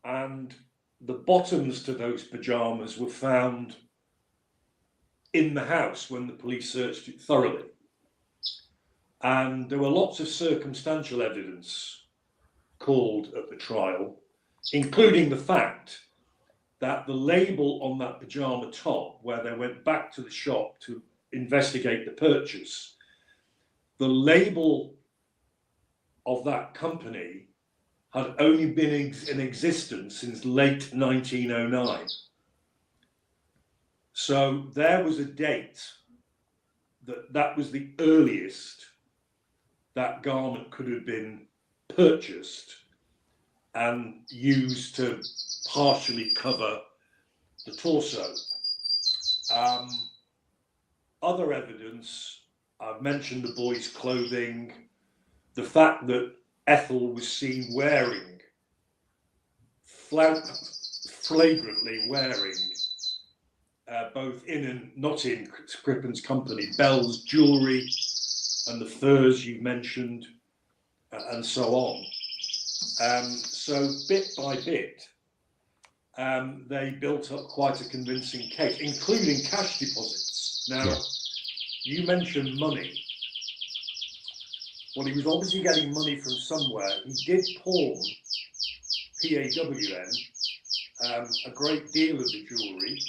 And the bottoms to those pyjamas were found in the house when the police searched it thoroughly. And there were lots of circumstantial evidence called at the trial, including the fact that the label on that pyjama top, where they went back to the shop to investigate the purchase, the label of that company had only been in existence since late 1909. So there was a date that was the earliest that garment could have been purchased and used to partially cover the torso. Other evidence, I've mentioned the boy's clothing, the fact that Ethel was seen wearing, flagrantly wearing, both in and not in Crippen's company, Bell's jewellery and the furs you mentioned, and so on. So bit by bit, they built up quite a convincing case, including cash deposits. Now, you mentioned money. Well, he was obviously getting money from somewhere. He did pawn, PAWN, a great deal of the jewellery.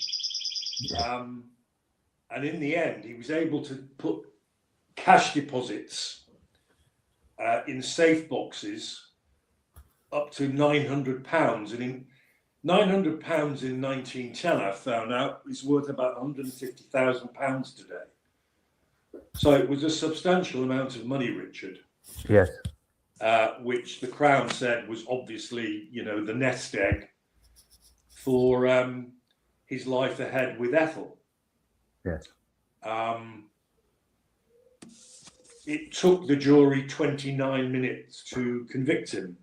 And in the end, he was able to put cash deposits in safe boxes up to £900. And in £900 in 1910, I found out, is worth about £150,000 today. So it was a substantial amount of money, Richard. Yes. Which the Crown said was obviously, the nest egg for his life ahead with Ethel. Yes. It took the jury 29 minutes to convict him.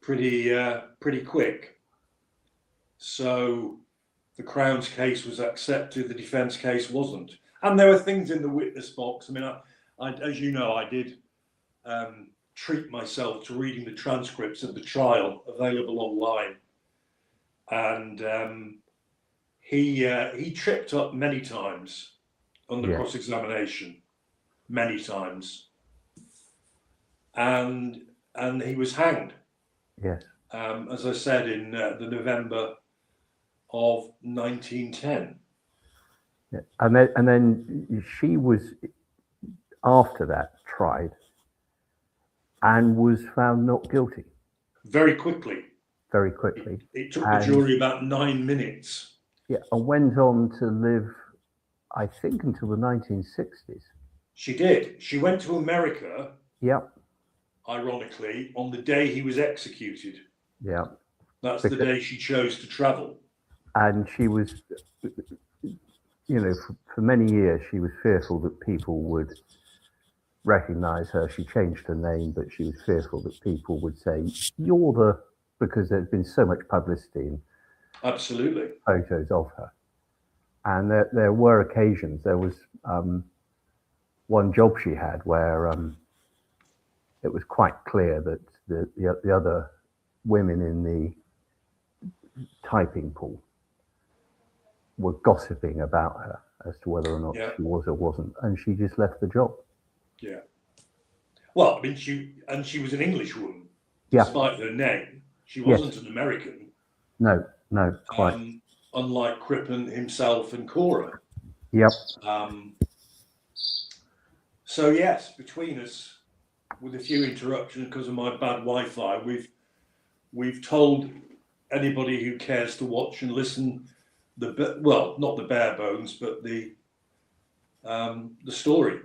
Pretty quick. So the Crown's case was accepted, the defence case wasn't. And there were things in the witness box. I mean, I as you know, I did treat myself to reading the transcripts of the trial available online, and he tripped up many times under cross-examination, many times, and he was hanged. Yes. As I said, in the November of 1910. Yeah. And then she was, after that, tried and was found not guilty. Very quickly. Very quickly. It took the jury about 9 minutes. Yeah, and went on to live, I think, until the 1960s. She did. She went to America. Yep. Ironically, on the day he was executed. Yeah. That's the day she chose to travel. And she was, you know, for many years, she was fearful that people would recognize her. She changed her name, but she was fearful that people would say, you're the, because there's been so much publicity and absolutely photos of her. And there were occasions, there was one job she had where it was quite clear that the other women in the typing pool were gossiping about her as to whether or not she was or wasn't, and she just left the job. Yeah. Well, I mean, she was an English woman, despite her name. She wasn't an American. No, quite. Unlike Crippen himself and Cora. Yep. So yes, between us, with a few interruptions because of my bad Wi-Fi, we've told anybody who cares to watch and listen well, not the bare bones, but the story.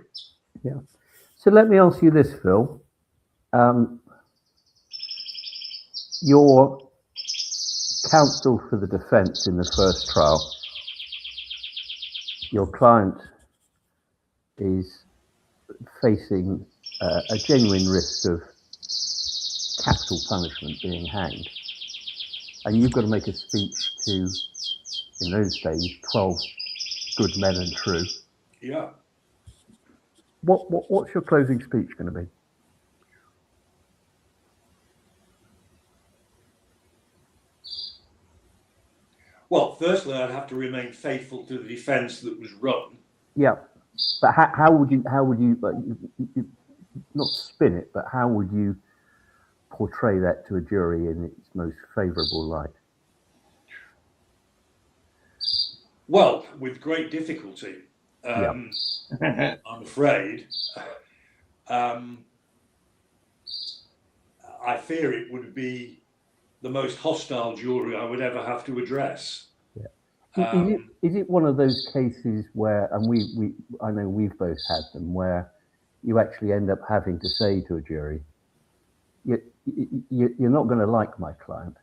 Yeah. So let me ask you this, Phil. Your counsel for the defence in the first trial, your client is facing a genuine risk of capital punishment, being hanged, and you've got to make a speech to, in those days, 12 good men and true. Yeah. What's your closing speech going to be? Well, firstly, I'd have to remain faithful to the defence that was run. Yeah, but how would you not spin it, but how would you portray that to a jury in its most favourable light? Well, with great difficulty, I'm afraid. I fear it would be the most hostile jury I would ever have to address. Yeah. Is it one of those cases where, and I know we've both had them, where you actually end up having to say to a jury, you're not going to like my client,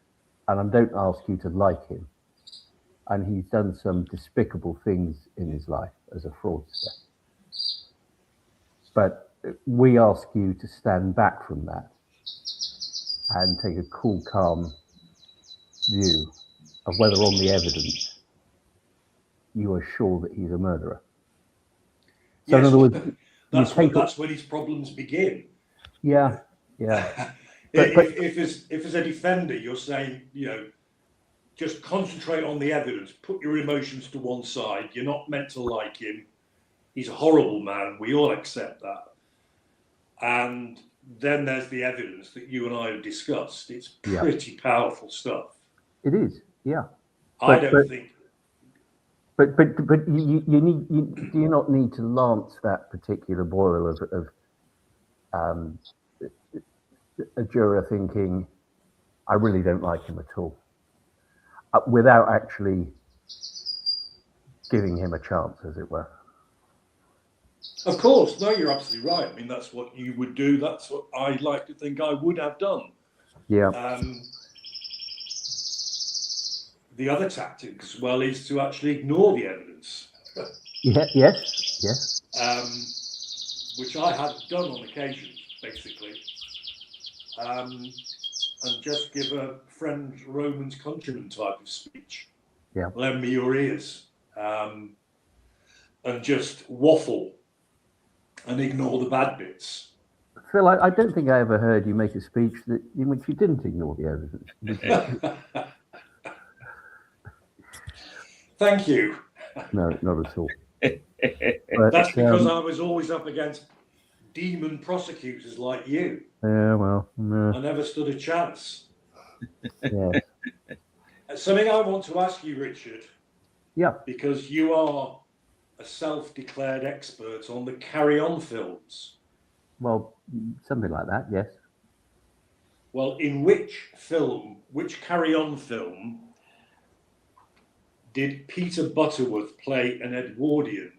and I don't ask you to like him, and he's done some despicable things in his life as a fraudster, but we ask you to stand back from that and take a cool, calm view of whether on the evidence you are sure that he's a murderer. So yes, in other words, that's when his problems begin. Yeah. If as a defender you're saying, just concentrate on the evidence, put your emotions to one side. You're not meant to like him. He's a horrible man. We all accept that. And then there's the evidence that you and I have discussed. It's pretty powerful stuff. It is, yeah. I don't think. But you do you not need to lance that particular boil of a juror thinking, I really don't like him at all, without actually giving him a chance, as it were? Of course, no, you're absolutely right. I mean, that's what you would do. That's what I'd like to think I would have done. Yeah. The other tactic as well is to actually ignore the evidence. Yes. Which I have done on occasion, basically. And just give a friend Roman's countryman type of speech. Yeah. Lend me your ears. And just waffle and ignore the bad bits. Phil, I don't think I ever heard you make a speech in which you didn't ignore the evidence. Thank you. No, not at all. But, that's because I was always up against demon prosecutors like you. Yeah, well, no. I never stood a chance. Yeah. Something I want to ask you, Richard. Yeah. Because you are a self-declared expert on the Carry On films. Well, something like that, yes. Well, in which Carry On film, did Peter Butterworth play an Edwardian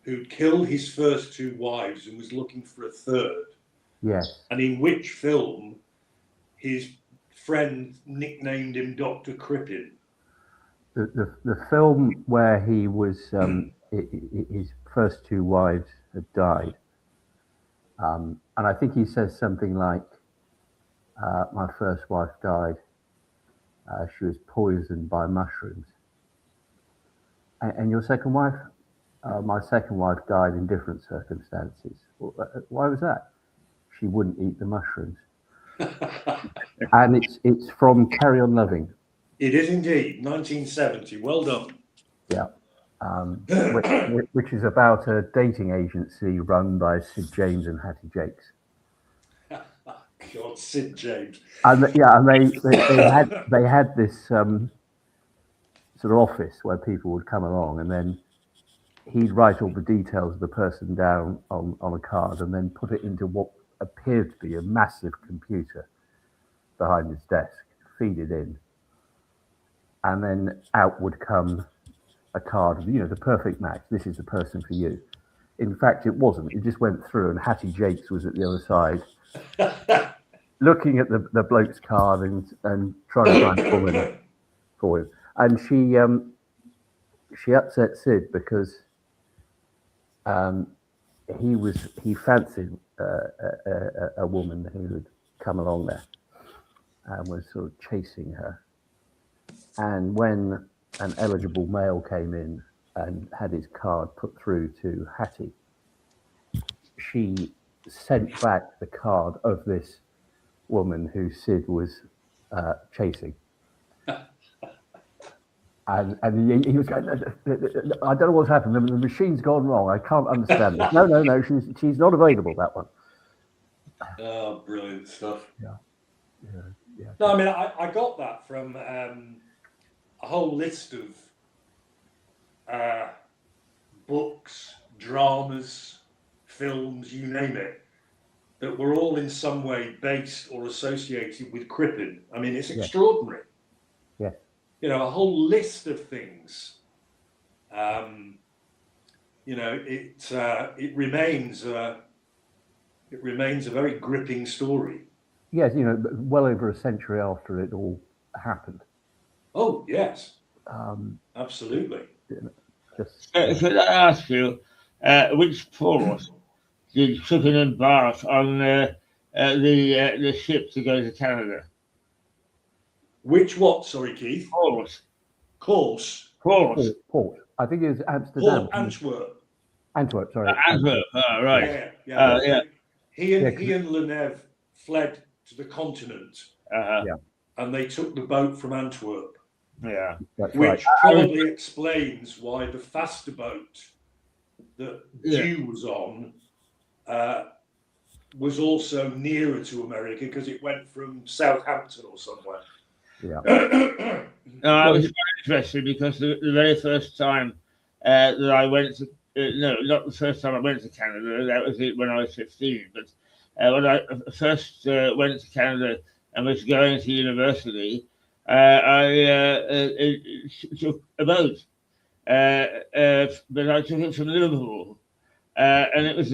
who'd killed his first two wives and was looking for a third? Yes. And in which film his friend nicknamed him Dr. Crippen? The film where he was, his first two wives had died. And I think he says something like, my first wife died. She was poisoned by mushrooms. And your second wife? My second wife died in different circumstances. Why was that? She wouldn't eat the mushrooms. And it's from Carry On Loving. It is indeed, 1970. Well done. Yeah. Which is about a dating agency run by Sid James and Hattie Jakes. God, Sid James. And they had this sort of office where people would come along, and then he'd write all the details of the person down on a card, and then put it into what appeared to be a massive computer behind his desk, feed it in, and then out would come a card of, the perfect match. This is the person for you. In fact, it wasn't. It just went through, and Hattie Jakes was at the other side, looking at the bloke's card and trying to find a woman for him. And she upset Sid because he fancied a woman who had come along there and was sort of chasing her. And when an eligible male came in and had his card put through to Hattie, she sent back the card of this woman who Sid was chasing. And he was going, I don't know what's happened. The machine's gone wrong. I can't understand it. No, she's not available, that one. Oh, brilliant stuff. Yeah. No, I mean, I got that from a whole list of books, dramas, films, you name it, that were all in some way based or associated with Crippen. I mean, it's extraordinary. Yeah. A whole list of things. It remains a very gripping story. Yes, well over a century after it all happened. Oh yes, absolutely. Could I ask you, which port did Crippen embark on the ship to go to Canada? Which what? Sorry, Keith. Course. Port. I think it was Amsterdam. Antwerp. Antwerp. Sorry. Antwerp. Oh, right. Yeah. He and Lenève fled to the continent. And they took the boat from Antwerp. Yeah. Which probably explains why the faster boat that Dew was on was also nearer to America because it went from Southampton or somewhere. Yeah. No, I was very interested because the very first time that I went to, no, not the first time I went to Canada, that was when I was 15, but when I first went to Canada and was going to university, I took a boat, but I took it from Liverpool, and it was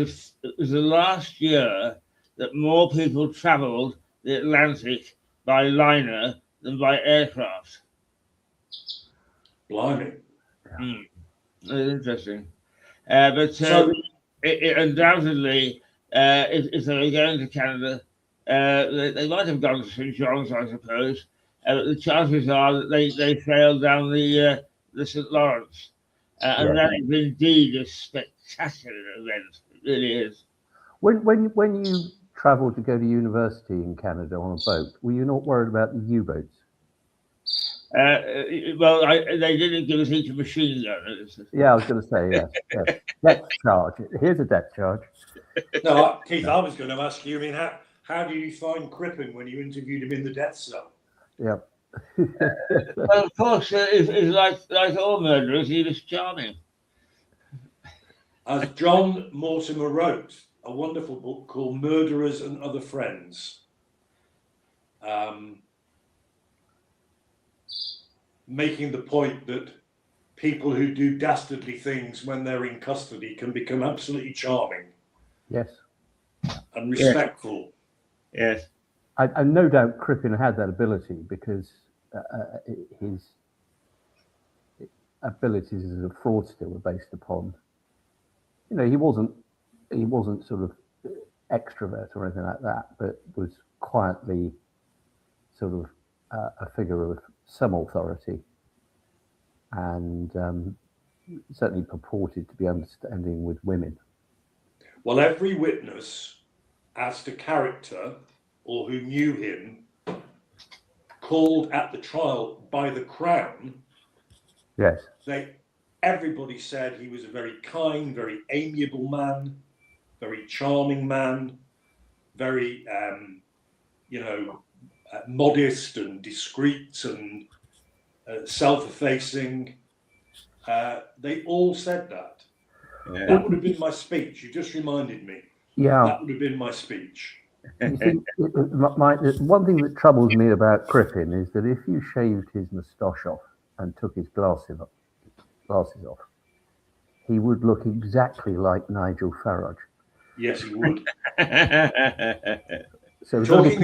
the last year that more people travelled the Atlantic by liner than by aircraft. Blimey. Interesting. But it undoubtedly, if they were going to Canada, they might have gone to St. John's, I suppose. But the chances are that they sailed down the St. Lawrence. And that is indeed a spectacular event. It really is. When you travelled to go to university in Canada on a boat, were you not worried about the U-boats? Well, they didn't give us each a machine gun. Yeah, I was going to say, yes. Depth charge. Here's a depth charge. No, Keith, I was going to ask you, I mean, how do you find Crippen when you interviewed him in the death cell? Yeah. Well, of course, it's like all murderers, he was charming. As John Mortimer wrote, a wonderful book called Murderers and Other Friends, making the point that people who do dastardly things when they're in custody can become absolutely charming. Yes. And respectful. Yes. I no doubt Crippen had that ability because his abilities as a fraudster were based upon, he wasn't sort of extrovert or anything like that, but was quietly sort of a figure of some authority, and certainly purported to be understanding with women. Well, every witness as to character or who knew him called at the trial by the Crown. Yes. Everybody said he was a very kind, very amiable man, very charming man, very, modest and discreet and self-effacing. They all said that. Yeah. That would have been my speech. You just reminded me. Yeah. That would have been my speech. You see, one thing that troubles me about Crippen is that if you shaved his moustache off and took his glasses off, he would look exactly like Nigel Farage. Yes, he would. So talking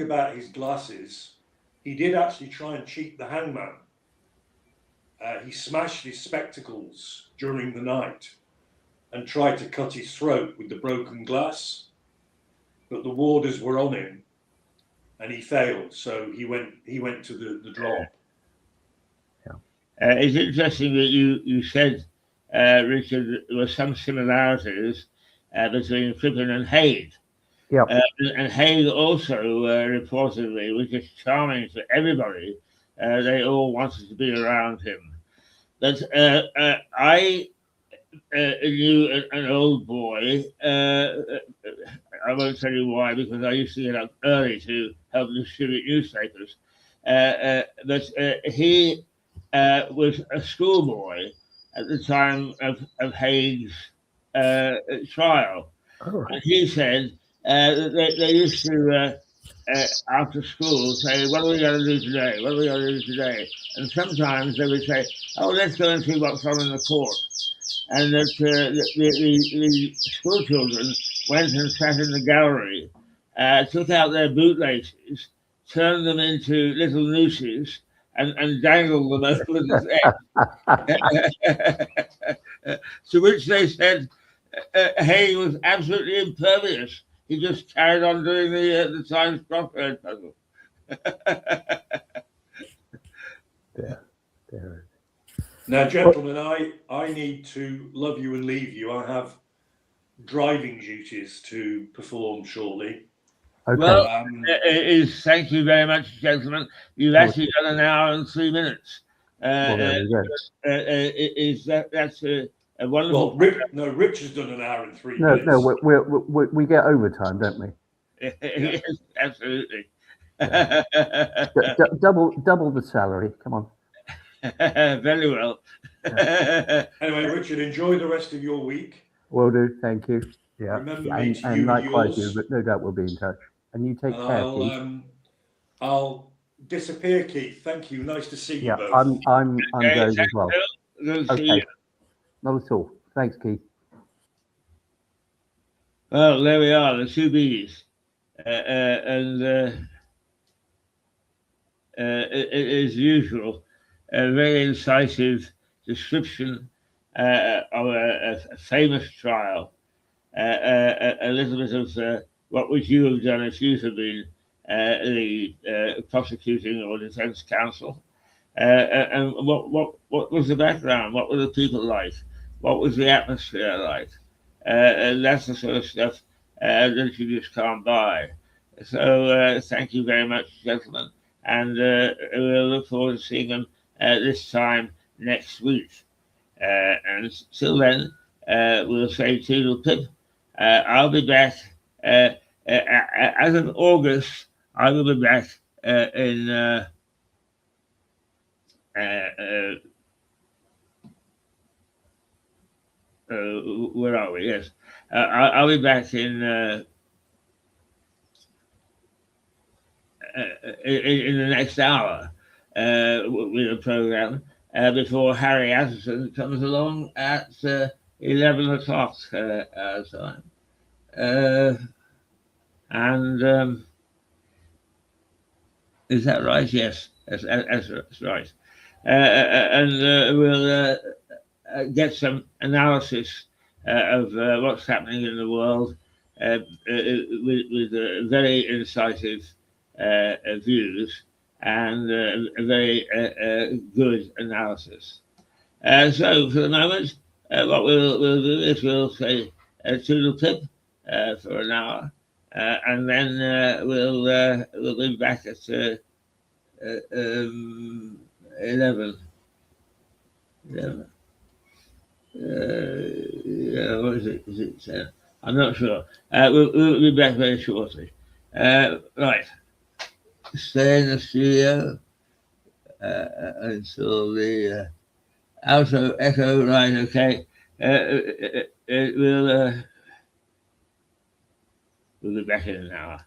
about his glasses, he did actually try and cheat the hangman. He smashed his spectacles during the night and tried to cut his throat with the broken glass, but the warders were on him and he failed, so he went to the drop. It's interesting that you said, Richard, there were some similarities between Crippen and Haig. Yeah. And Haig also reportedly was just charming to everybody. They all wanted to be around him. But I knew an old boy. I won't tell you why, because I used to get up early to help distribute newspapers. But he was a schoolboy at the time of Haig's trial. Oh. And he said they used to, after school, say, what are we going to do today? What are we going to do today? And sometimes they would say, oh, let's go and see what's on in the court. And that the school children went and sat in the gallery, took out their bootlaces, turned them into little nooses, and dangled them over the head. To which they said Haig was absolutely impervious. He just carried on doing the Times crossword puzzle. There. Now, gentlemen, I need to love you and leave you. I have driving duties to perform shortly. Okay. Well, thank you very much, gentlemen. You've actually done 1 hour and 3 minutes. That's a wonderful. Well, Rich has done 1 hour and 3 minutes. No, we get overtime, don't we? Yes, absolutely. Double the salary. Come on. Very well. Anyway, Richard, enjoy the rest of your week. Will do. Thank you. Yeah. Remember and likewise, you, but no doubt we'll be in touch. And you take care, Keith. I'll disappear, Keith. Thank you. Nice to see you both. I'm going as well. Okay. Not at all. Thanks, Keith. Well, there we are, the two Bs. And as usual, a very incisive description of a famous trial. A little bit of what would you have done if you had been the prosecuting or defense counsel, and what was the background? What were the people like? What was the atmosphere like? And that's the sort of stuff that you just can't buy. So thank you very much, gentlemen, and we'll look forward to seeing them this time next week. And till then, we'll say toodle pip. I'll be back as of August. I will be back in where are we? Yes, I'll be back in the next hour with a program before Harry Atherton comes along at 11 o'clock our time. And is that right? Yes, that's right. And we'll get some analysis of what's happening in the world with very incisive views and very good analysis. So for the moment, what we'll do is we'll say toodle pip for an hour, and then we'll be back at 11. 11. Yeah, what is it? Is it 10? I'm not sure. We'll be back very shortly. Right. Stay in the studio until the outro echo. Right. Okay. We'll be back in an hour.